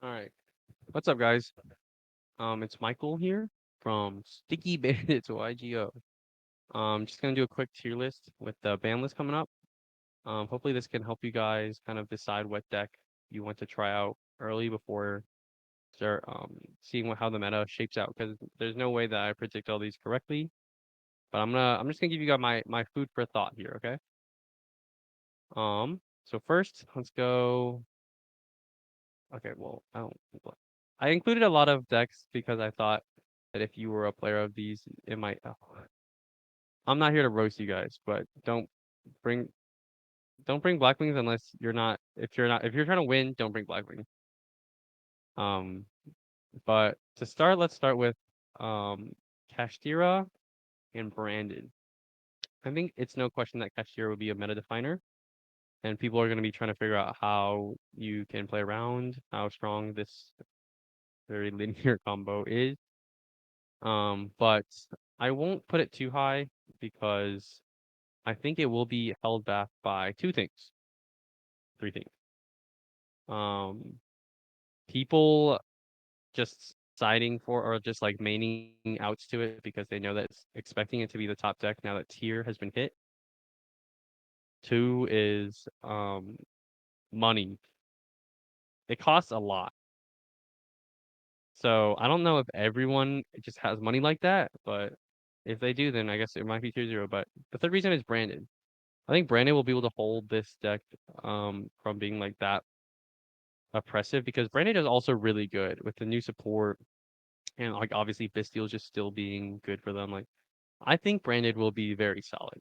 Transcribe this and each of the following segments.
All right. What's up, guys? It's Michael here from Sticky Bandits YGO. Just gonna do a quick tier list with the ban list coming up. Hopefully this can help you guys kind of decide what deck you want to try out early before start seeing how the meta shapes out. Because there's no way that I predict all these correctly. But I'm just gonna give you guys my food for thought here. Okay. So first, let's go. Okay, well, I included a lot of decks because I thought that if you were a player of these, it might. Oh, I'm not here to roast you guys, but bring don't bring Blackwings unless you're not. If you're trying to win, don't bring Blackwing. Um, but to start, let's start with um Kashtira and Branded. I think it's no question that Kashtira would be a meta definer, and people are going to be trying to figure out how you can play around how strong this very linear combo is. But I won't put it too high because I think it will be held back by two things, three things. Um, People just siding for or just like maining outs to it because they know that it's expecting it to be the top deck now that tier has been hit. Two is money. It costs a lot. So I don't know if everyone just has money like that, but if they do, then I guess it might be tier zero. But the third reason is branded. I think Brandon will be able to hold this deck from being like that oppressive because Brandon is also really good with the new support and like obviously Bastille just still being good for them. Like I think Brandon will be very solid.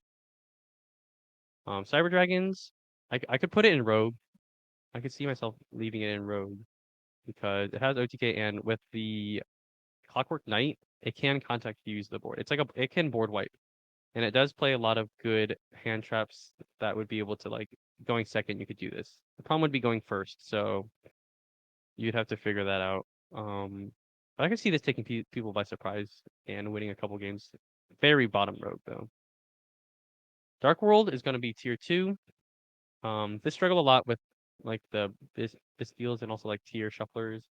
Cyber Dragons, I could put it in Rogue. I could see myself leaving it in Rogue because it has OTK and with the Clockwork Knight, it can contact fuse the board. It can board wipe. And it does play a lot of good hand traps that would be able to like going second, you could do this. The problem would be going first, so you'd have to figure that out. But I could see this taking people by surprise and winning a couple games. Very bottom road though. Dark World is going to be tier two. This struggle a lot with like the this deals and also like tier shufflers.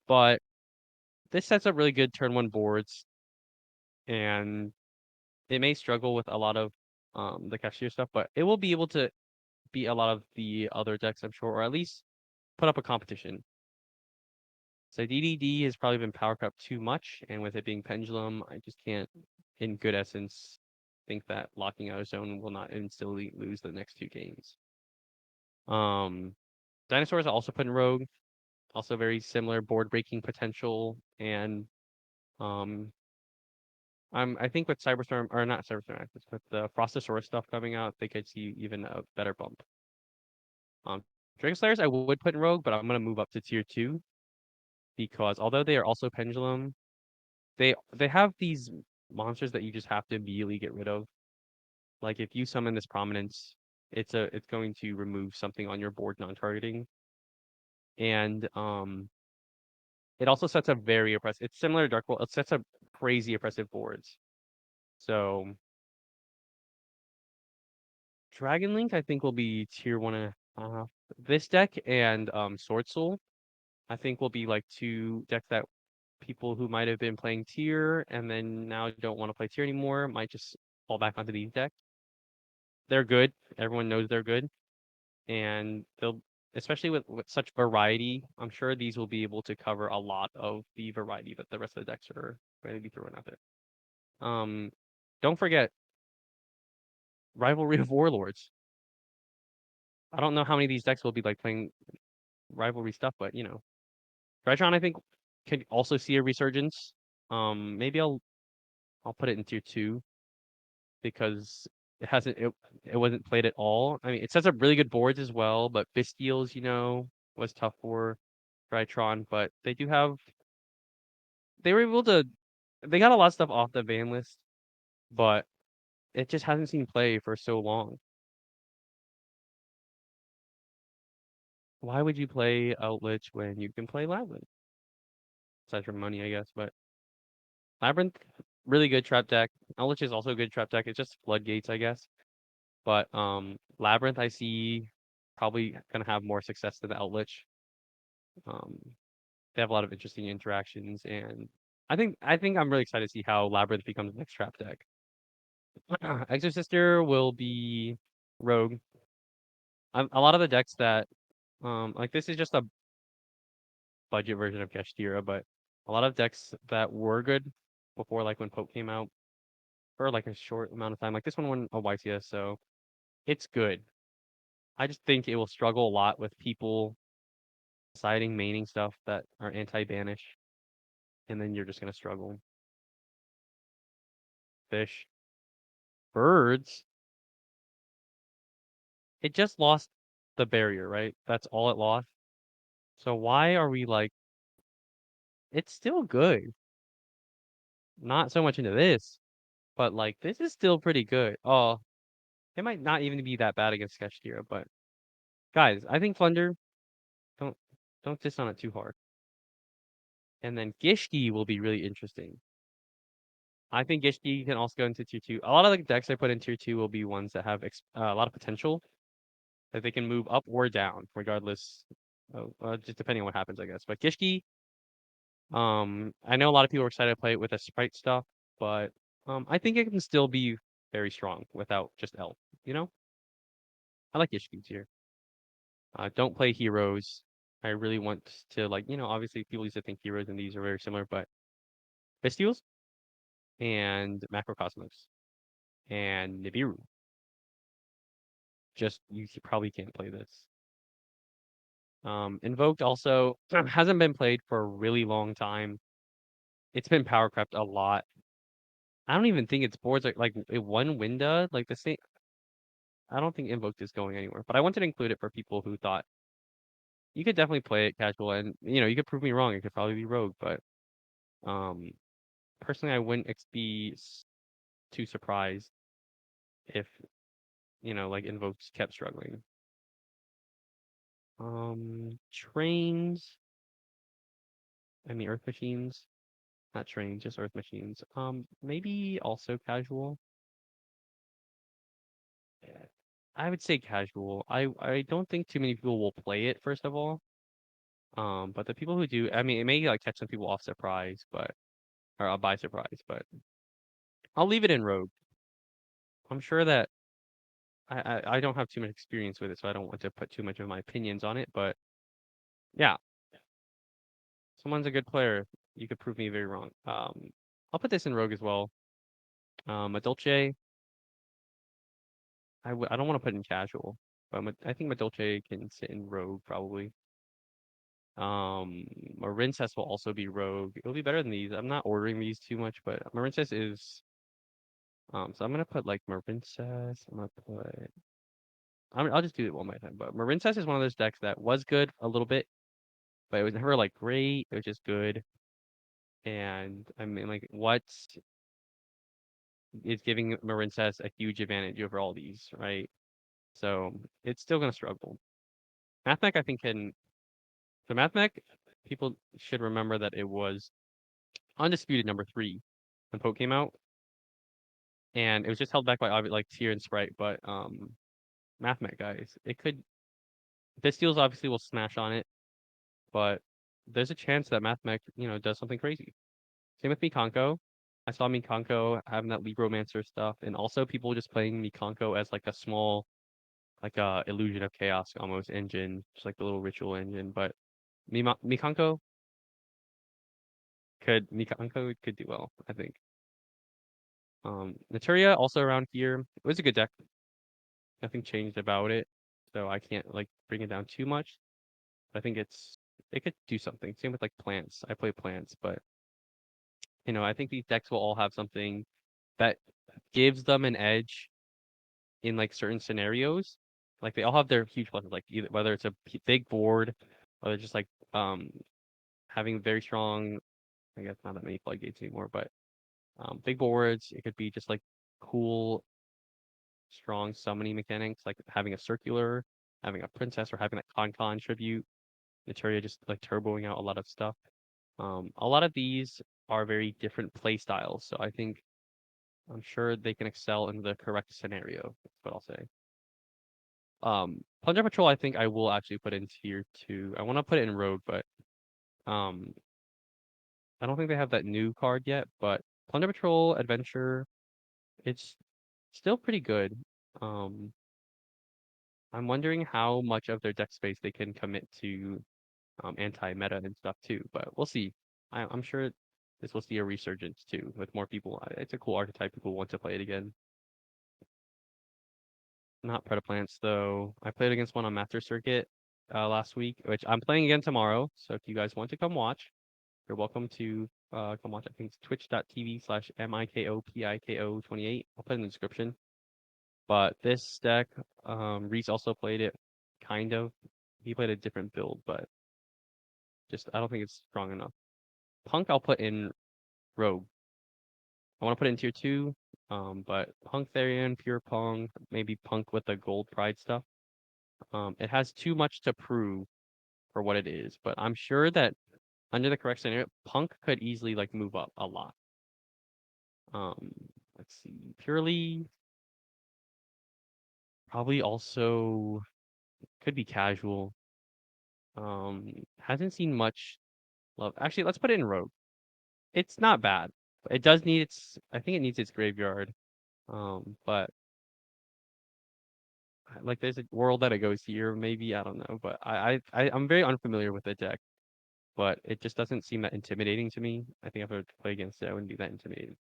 But this sets up really good turn one boards, and it may struggle with a lot of the cashier stuff, but it will be able to beat a lot of the other decks, I'm sure, or at least put up a competition. So DDD has probably been power up too much, and with it being pendulum, I just can't, in good essence, think that locking out a zone will not instantly lose the next two games. Um, Dinosaurs are also put in Rogue, also very similar board breaking potential, and um, I think with Cyberstorm or not Cyberstorm, with the Frostosaurus stuff coming out, they could see even a better bump. Dragon Slayers I would put in Rogue, but I'm gonna move up to tier two because although they are also pendulum, they have these monsters that you just have to immediately get rid of. Like if you summon this prominence, it's going to remove something on your board non-targeting. And it also sets up very oppressive. It's similar to Dark World. It sets up crazy oppressive boards. So Dragon Link I think will be tier one and a half. This deck and Sword Soul I think will be like two decks that people who might have been playing tier and then now don't want to play tier anymore might just fall back onto these decks. They're good. Everyone knows they're good. And they'll especially with such variety, I'm sure these will be able to cover a lot of the variety that the rest of the decks are going to be throwing out there. Don't forget Rivalry of Warlords. I don't know how many of these decks will be like playing rivalry stuff, but you know, Drytron I think could also see a resurgence. Maybe I'll put it in tier two because it wasn't played at all. I mean, it sets up really good boards as well, but Bystials, was tough for Drytron, but they were able to they got a lot of stuff off the ban list, but it just hasn't seen play for so long. Why would you play Outlich when you can play Labyrinth? Aside from money, I guess, but Labyrinth, really good trap deck. Outlich is also a good trap deck. It's just floodgates, I guess. But Labyrinth I see probably gonna have more success than the Outlich. Um, they have a lot of interesting interactions, and I think I'm really excited to see how Labyrinth becomes the next trap deck. Exorcister will be Rogue. A lot of the decks that like this is just a budget version of Kashtira, but a lot of decks that were good before, like when Poke came out, for like a short amount of time. Like this one won a YCS, so it's good. I just think it will struggle a lot with people deciding maining stuff that are anti-banish, and then you're just gonna struggle. Fish, birds. It just lost the barrier, right? That's all it lost. So why are we like? It's still good. Not so much into this, but like this is still pretty good. Oh, it might not even be that bad against Sketchtira, but guys, I think Plunder don't don't diss on it too hard. And then Gishki will be really interesting. I think Gishki can also go into tier two. A lot of the decks I put in tier two will be ones that have a lot of potential that they can move up or down, regardless. Just depending on what happens, I guess. But Gishki, I know a lot of people are excited to play it with a sprite stuff, but I think it can still be very strong without just L. You know, I like Gishki tier. Don't play heroes. I really want to like, obviously people used to think heroes and these are very similar, but Bystials and Macrocosmos and Nibiru. Just you probably can't play this. Invoked also hasn't been played for a really long time. It's been power crept a lot. I don't even think its boards are like it one window, like the same. I don't think Invoked is going anywhere, but I wanted to include it for people who thought you could definitely play it casual, and you could prove me wrong. It could probably be Rogue, but um, personally, I wouldn't be too surprised if like Invoked kept struggling. Trains. I mean, Earth Machines. Not trains, just Earth Machines. Maybe also casual. Yeah, I would say casual. I don't think too many people will play it, first of all. But the people who do, I mean, it may like catch some people off surprise, but or by surprise, but I'll leave it in Rogue. I'm sure that I don't have too much experience with it, so I don't want to put too much of my opinions on it. But yeah, someone's a good player. You could prove me very wrong. I'll put this in Rogue as well. Madolche, I don't want to put in casual, but I think Madolche can sit in Rogue probably. Um, Marincess will also be Rogue. It'll be better than these. I'm not ordering these too much, but Marincess is. So I'm gonna put like Marincess. I'll just do it one by time. But Marincess is one of those decks that was good a little bit, but it was never like great. It was just good. And I mean, like, what is giving Marincess a huge advantage over all these, right? So it's still gonna struggle. Mathmech, I think, can. So Mathmech, people should remember that it was undisputed number three when Poke came out, and it was just held back by like Tier and Sprite. But Mathmech guys, it could. Bystials obviously will smash on it, but there's a chance that Mathmech, does something crazy. Same with Mikanko. I saw Mikanko having that Libromancer stuff, and also people just playing Mikanko as like a small, like a illusion of chaos almost engine, just like the little ritual engine. But Mikanko could do well, I think. Naturia also around here. It was a good deck. Nothing changed about it, so I can't like bring it down too much. I think it could do something. Same with like plants. I play plants, but I think these decks will all have something that gives them an edge in like certain scenarios. Like they all have their huge pluses, like either whether it's a big board, or just like having very strong. I guess not that many floodgates anymore, but big boards. It could be just like cool, strong summoning mechanics, like having a circular, having a princess, or having that con tribute. Materia just like turboing out a lot of stuff. A lot of these are very different play styles, so I think I'm sure they can excel in the correct scenario. That's what I'll say. Plunger Patrol, I think I will actually put in tier 2. I want to put it in Rogue, but um, I don't think they have that new card yet. But Plunger Patrol Adventure, it's still pretty good. Um, I'm wondering how much of their deck space they can commit to anti-meta and stuff too, but we'll see. I'm sure this will see a resurgence too with more people. It's a cool archetype. People want to play it again. Not Predaplants though. I played against one on Master Circuit last week, which I'm playing again tomorrow. So if you guys want to come watch, you're welcome to come watch. I think it's twitch.tv/MIKOPIKO28. I'll put it in the description. But this deck, Reese also played it, kind of. He played a different build, but just I don't think it's strong enough. Punk I'll put in Rogue. I want to put it in tier 2, but Punk Therian, Pure Punk, maybe Punk with the gold pride stuff. It has too much to prove for what it is, but I'm sure that under the correct scenario, Punk could easily like move up a lot. Um, let's see, purely probably also could be casual. Hasn't seen much love. Actually, let's put it in Rogue. It's not bad. It does need its. I think it needs its graveyard. But like there's a world that it goes here, maybe I don't know, but I'm very unfamiliar with the deck, but it just doesn't seem that intimidating to me. I think if I were to play against it, I wouldn't be that intimidated.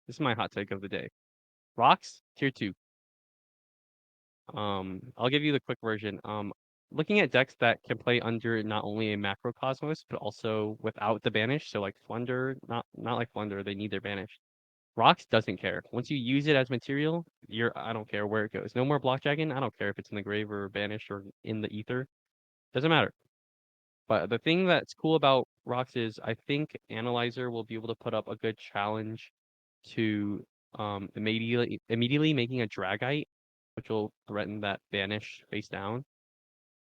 This is my hot take of the day. Rocks tier 2. I'll give you the quick version. Looking at decks that can play under not only a macrocosmos but also without the banish, so like Flunder, not like Flunder, they need their banish. Rocks doesn't care. Once you use it as material, I don't care where it goes. No more block dragon. I don't care if it's in the grave or banished or in the ether. Doesn't matter. But the thing that's cool about Rocks is I think Analyzer will be able to put up a good challenge to immediately making a Dragite, which will threaten that banish face down.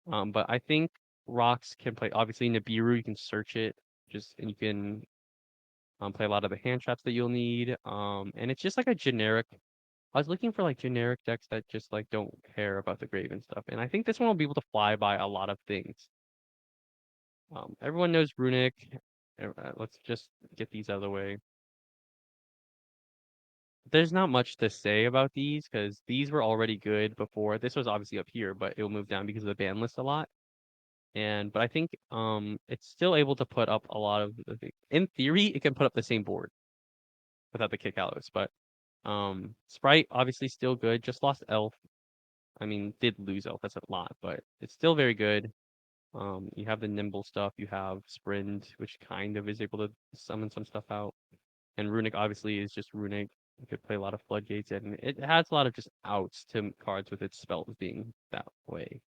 But I think Rocks can play obviously Nibiru, you can search it, and you can play a lot of the hand traps that you'll need. And it's just like a generic. I was looking for like generic decks that just like don't care about the grave and stuff, and I think this one will be able to fly by a lot of things. Everyone knows Runic. Let's just get these out of the way. There's not much to say about these because these were already good before. This was obviously up here, but it'll move down because of the ban list a lot. But I think it's still able to put up a lot of the things. In theory, it can put up the same board without the kick allos, but Sprite obviously still good. Just lost Elf. I mean, did lose Elf. That's a lot, but it's still very good. You have the nimble stuff. You have Sprint, which kind of is able to summon some stuff out. And Runic obviously is just Runic. You could play a lot of floodgates, and it has a lot of just outs to cards with its spells being that way.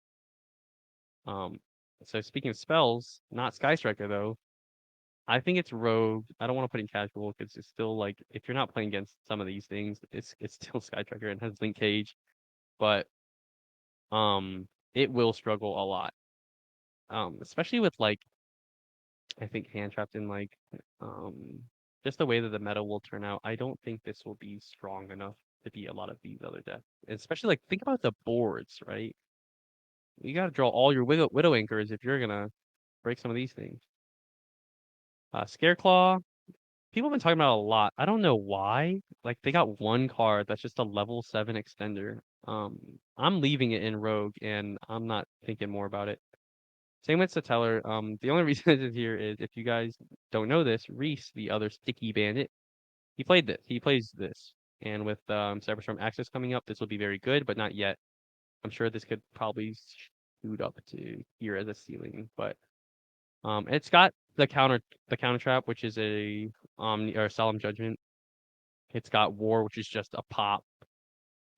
Um, so speaking of spells, not Sky Striker though. I think it's Rogue. I don't want to put in casual because it's still like if you're not playing against some of these things, it's still Sky Striker and has Link Cage, but it will struggle a lot. Especially with like I think hand trapped in like um just the way that the meta will turn out. I don't think this will be strong enough to beat a lot of these other decks. Especially like think about the boards, right? You got to draw all your Widow Anchors if you're gonna break some of these things. Scareclaw, people have been talking about it a lot. I don't know why. Like they got one card that's just a level 7 extender. I'm leaving it in Rogue and I'm not thinking more about it. Same with Satellar. The only reason it is here is if you guys don't know this, Reese, the other sticky bandit, he played this. He plays this. And with Cyberstorm Access coming up, this will be very good, but not yet. I'm sure this could probably shoot up to here as a ceiling, but it's got the counter trap, which is a or solemn judgment. It's got war, which is just a pop,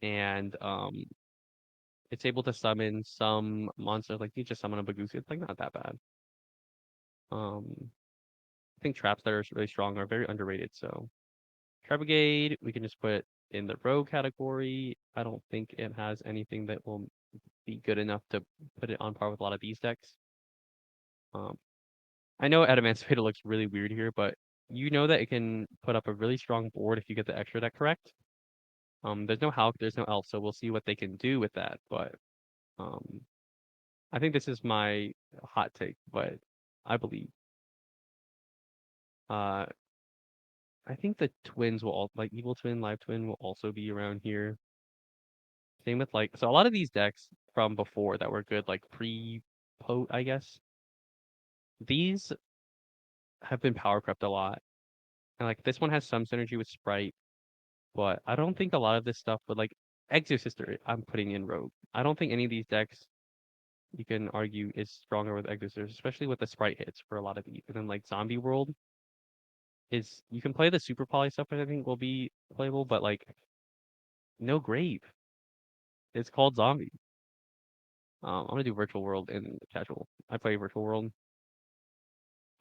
and it's able to summon some monsters. Like you just summon a Bagusi. It's like not that bad. I think traps that are really strong are very underrated. So Trap Brigade, we can just put in the rogue category. I don't think it has anything that will be good enough to put it on par with a lot of these decks. Um, I know Adamantivator looks really weird here, but you know that it can put up a really strong board if you get the extra deck correct. There's no Hulk, there's no Elf, so we'll see what they can do with that. But um, I think this is my hot take, but I believe. Uh, I think the twins will all like Evil Twin, Live Twin will also be around here. Same with like so a lot of these decks from before that were good, like pre-pote, I guess. These have been power crept a lot. And like this one has some synergy with Sprite, but I don't think a lot of this stuff would like Exorcister I'm putting in Rogue. I don't think any of these decks you can argue is stronger with Exorcister, especially with the Sprite hits for a lot of these. And then like Zombie World is you can play the Super Poly stuff, which I think will be playable, but like no grave. It's called Zombie. I'm gonna do Virtual World in casual. I play Virtual World.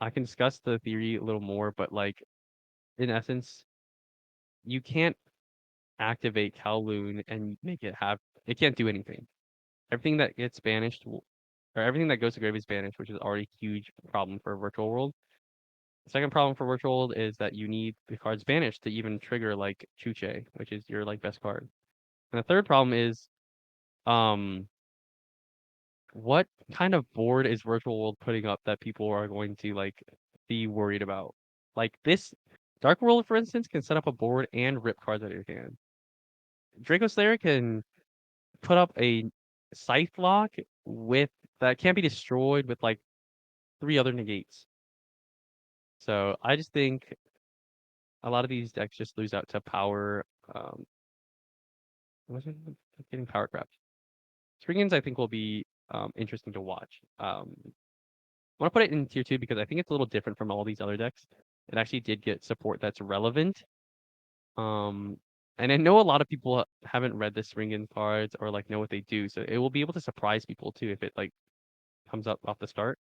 I can discuss the theory a little more, but like in essence, you can't activate Kowloon and make it have it can't do anything. Everything that gets banished or everything that goes to grave is banished, which is already a huge problem for Virtual World. The second problem for Virtual World is that you need the cards banished to even trigger like Chuche, which is your like best card. And the third problem is um what kind of board is Virtual World putting up that people are going to like be worried about? Like this Dark World, for instance, can set up a board and rip cards out of your hand. Draco Slayer can put up a Scythe Lock with that can't be destroyed with like three other negates. So I just think a lot of these decks just lose out to power. Um, what was it? Getting power craft. Springins I think will be interesting to watch. I want to put it in tier two because I think it's a little different from all these other decks. It actually did get support that's relevant. Um, and I know a lot of people haven't read the Springin cards or like know what they do, so it will be able to surprise people too if it like comes up off the start.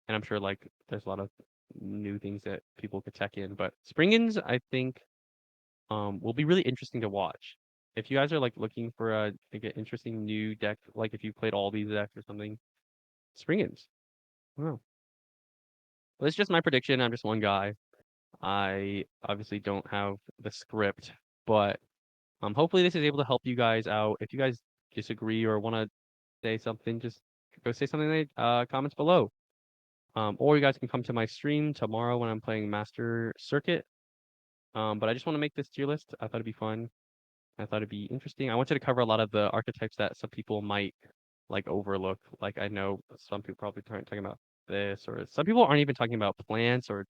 And I'm sure like there's a lot of new things that people could tech in. But Springins, I think, will be really interesting to watch. If you guys are like looking for a like an interesting new deck, like if you played all these decks or something, Springins. Wow. Well, it's just my prediction. I'm just one guy. I obviously don't have the script, but hopefully this is able to help you guys out. If you guys disagree or want to say something, just go say something in the comments below. Or you guys can come to my stream tomorrow when I'm playing Master Circuit. But I just want to make this tier list. I thought it'd be fun. I thought it'd be interesting. I wanted to cover a lot of the archetypes that some people might like overlook. Like I know some people probably aren't talking about this, or some people aren't even talking about plants or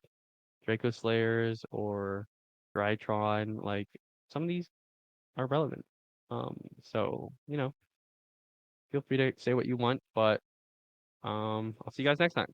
Draco Slayers or Drytron. Like some of these are relevant. So feel free to say what you want, but I'll see you guys next time.